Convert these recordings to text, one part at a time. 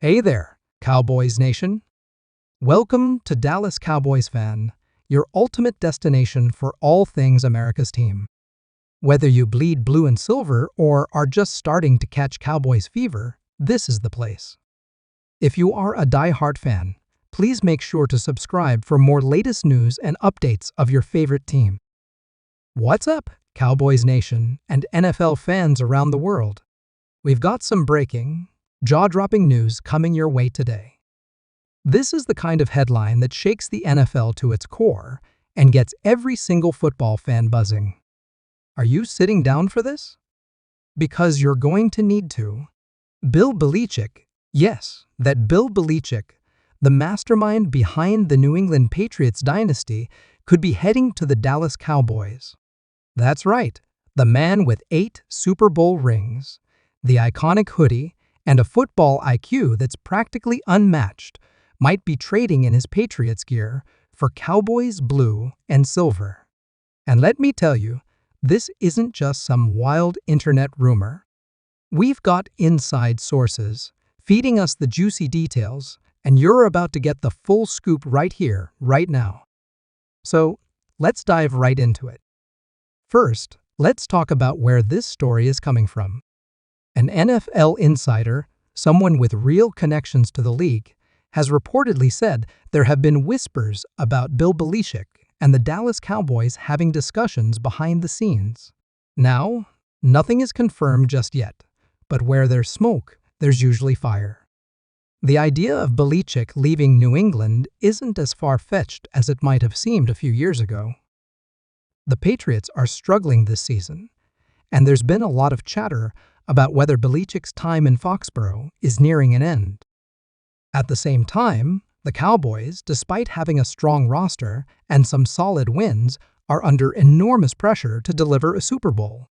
Hey there, Cowboys Nation. Welcome to Dallas Cowboys Fan, your ultimate destination for all things America's team. Whether you bleed blue and silver or are just starting to catch Cowboys fever, this is the place. If you are a die-hard fan, please make sure to subscribe for more latest news and updates of your favorite team. What's up, Cowboys Nation and NFL fans around the world? We've got some breaking, jaw-dropping news coming your way today. This is the kind of headline that shakes the NFL to its core and gets every single football fan buzzing. Are you sitting down for this? Because you're going to need to. Bill Belichick, yes, that Bill Belichick, the mastermind behind the New England Patriots dynasty, could be heading to the Dallas Cowboys. That's right, the man with 8 Super Bowl rings, the iconic hoodie, and a football IQ that's practically unmatched might be trading in his Patriots gear for Cowboys blue and silver. And let me tell you, this isn't just some wild internet rumor. We've got inside sources feeding us the juicy details, and you're about to get the full scoop right here, right now. So, let's dive right into it. First, let's talk about where this story is coming from. An NFL insider, someone with real connections to the league, has reportedly said there have been whispers about Bill Belichick and the Dallas Cowboys having discussions behind the scenes. Now, nothing is confirmed just yet, but where there's smoke, there's usually fire. The idea of Belichick leaving New England isn't as far-fetched as it might have seemed a few years ago. The Patriots are struggling this season, and there's been a lot of chatter about whether Belichick's time in Foxborough is nearing an end. At the same time, the Cowboys, despite having a strong roster and some solid wins, are under enormous pressure to deliver a Super Bowl.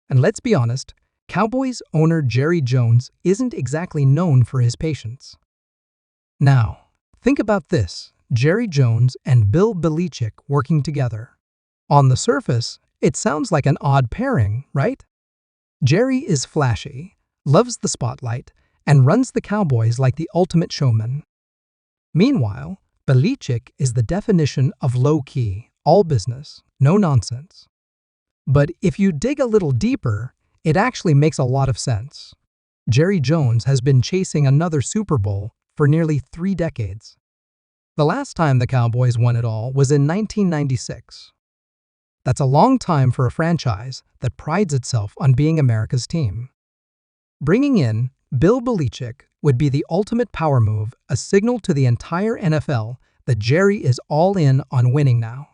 And let's be honest, Cowboys owner Jerry Jones isn't exactly known for his patience. Now, think about this, Jerry Jones and Bill Belichick working together. On the surface, it sounds like an odd pairing, right? Jerry is flashy, loves the spotlight, and runs the Cowboys like the ultimate showman. Meanwhile, Belichick is the definition of low-key, all business, no nonsense. But if you dig a little deeper, it actually makes a lot of sense. Jerry Jones has been chasing another Super Bowl for nearly 3 decades. The last time the Cowboys won it all was in 1996. That's a long time for a franchise that prides itself on being America's team. Bringing in Bill Belichick would be the ultimate power move, a signal to the entire NFL that Jerry is all in on winning now.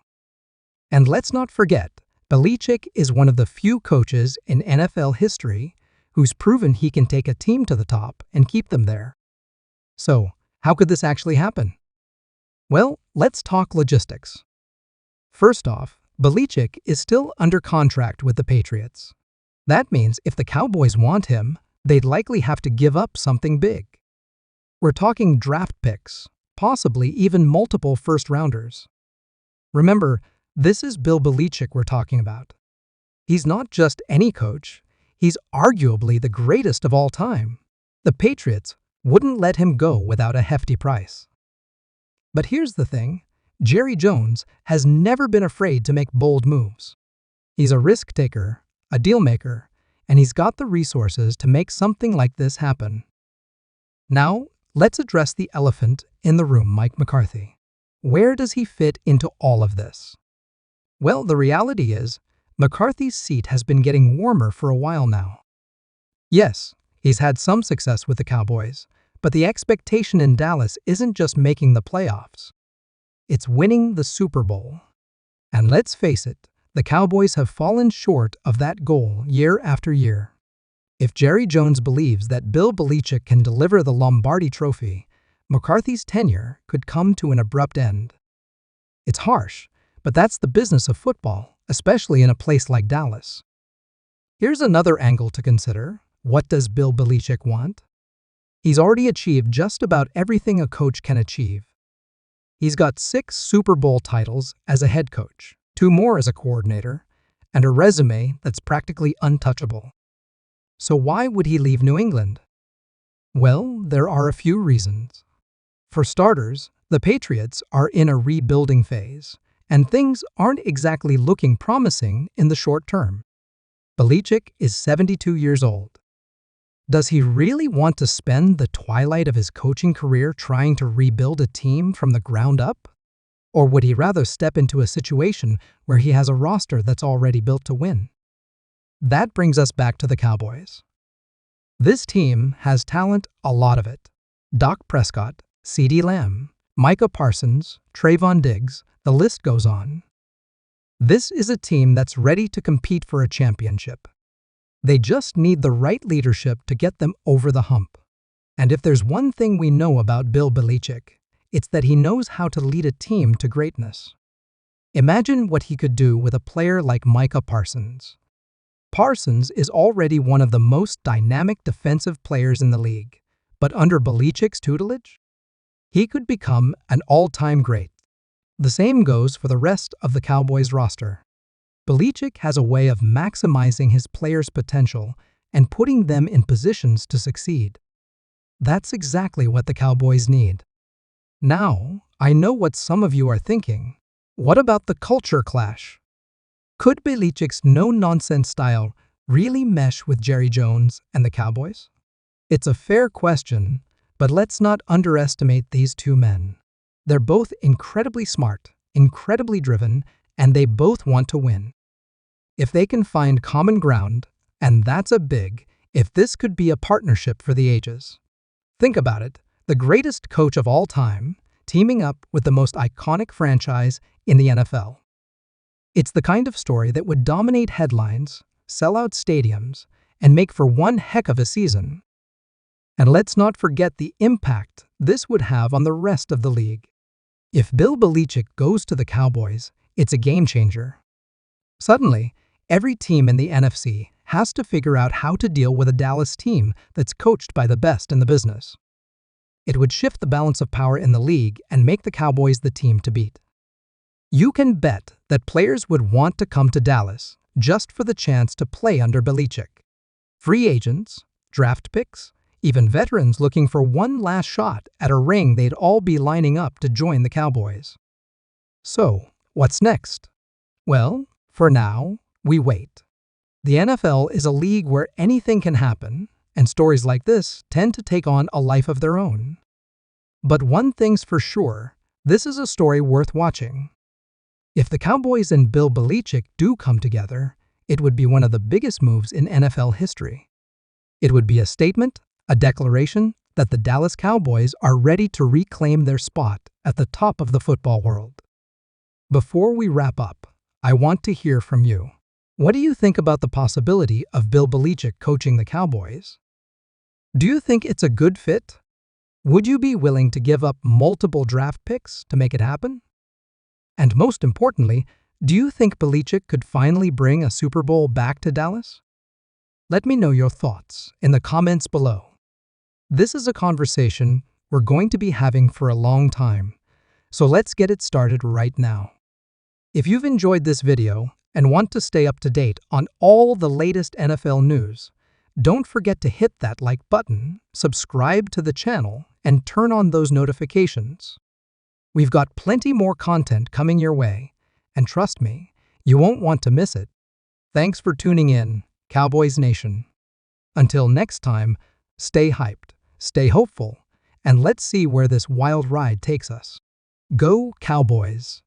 And let's not forget, Belichick is one of the few coaches in NFL history who's proven he can take a team to the top and keep them there. So, how could this actually happen? Well, let's talk logistics. First off, Belichick is still under contract with the Patriots. That means if the Cowboys want him, they'd likely have to give up something big. We're talking draft picks, possibly even multiple first-rounders. Remember, this is Bill Belichick we're talking about. He's not just any coach, he's arguably the greatest of all time. The Patriots wouldn't let him go without a hefty price. But here's the thing. Jerry Jones has never been afraid to make bold moves. He's a risk taker, a deal maker, and he's got the resources to make something like this happen. Now, let's address the elephant in the room, Mike McCarthy. Where does he fit into all of this? Well, the reality is, McCarthy's seat has been getting warmer for a while now. Yes, he's had some success with the Cowboys, but the expectation in Dallas isn't just making the playoffs. It's winning the Super Bowl. And let's face it, the Cowboys have fallen short of that goal year after year. If Jerry Jones believes that Bill Belichick can deliver the Lombardi Trophy, McCarthy's tenure could come to an abrupt end. It's harsh, but that's the business of football, especially in a place like Dallas. Here's another angle to consider. What does Bill Belichick want? He's already achieved just about everything a coach can achieve. He's got 6 Super Bowl titles as a head coach, 2 more as a coordinator, and a resume that's practically untouchable. So why would he leave New England? Well, there are a few reasons. For starters, the Patriots are in a rebuilding phase, and things aren't exactly looking promising in the short term. Belichick is 72 years old. Does he really want to spend the twilight of his coaching career trying to rebuild a team from the ground up? Or would he rather step into a situation where he has a roster that's already built to win? That brings us back to the Cowboys. This team has talent, a lot of it. Dak Prescott, CeeDee Lamb, Micah Parsons, Trayvon Diggs, the list goes on. This is a team that's ready to compete for a championship. They just need the right leadership to get them over the hump. And if there's one thing we know about Bill Belichick, it's that he knows how to lead a team to greatness. Imagine what he could do with a player like Micah Parsons. Parsons is already one of the most dynamic defensive players in the league, but under Belichick's tutelage, he could become an all-time great. The same goes for the rest of the Cowboys roster. Belichick has a way of maximizing his players' potential and putting them in positions to succeed. That's exactly what the Cowboys need. Now, I know what some of you are thinking. What about the culture clash? Could Belichick's no-nonsense style really mesh with Jerry Jones and the Cowboys? It's a fair question, but let's not underestimate these two men. They're both incredibly smart, incredibly driven, and they both want to win. If they can find common ground, and that's a big if, this could be a partnership for the ages. Think about it, the greatest coach of all time teaming up with the most iconic franchise in the NFL. It's the kind of story that would dominate headlines, sell out stadiums, and make for one heck of a season. And let's not forget the impact this would have on the rest of the league. If Bill Belichick goes to the Cowboys, it's a game changer. Suddenly, every team in the NFC has to figure out how to deal with a Dallas team that's coached by the best in the business. It would shift the balance of power in the league and make the Cowboys the team to beat. You can bet that players would want to come to Dallas just for the chance to play under Belichick. Free agents, draft picks, even veterans looking for one last shot at a ring, they'd all be lining up to join the Cowboys. So, what's next? Well, for now, we wait. The NFL is a league where anything can happen, and stories like this tend to take on a life of their own. But one thing's for sure, this is a story worth watching. If the Cowboys and Bill Belichick do come together, it would be one of the biggest moves in NFL history. It would be a statement, a declaration that the Dallas Cowboys are ready to reclaim their spot at the top of the football world. Before we wrap up, I want to hear from you. What do you think about the possibility of Bill Belichick coaching the Cowboys? Do you think it's a good fit? Would you be willing to give up multiple draft picks to make it happen? And most importantly, do you think Belichick could finally bring a Super Bowl back to Dallas? Let me know your thoughts in the comments below. This is a conversation we're going to be having for a long time, so let's get it started right now. If you've enjoyed this video and want to stay up to date on all the latest NFL news, don't forget to hit that like button, subscribe to the channel, and turn on those notifications. We've got plenty more content coming your way, and trust me, you won't want to miss it. Thanks for tuning in, Cowboys Nation. Until next time, stay hyped, stay hopeful, and let's see where this wild ride takes us. Go Cowboys!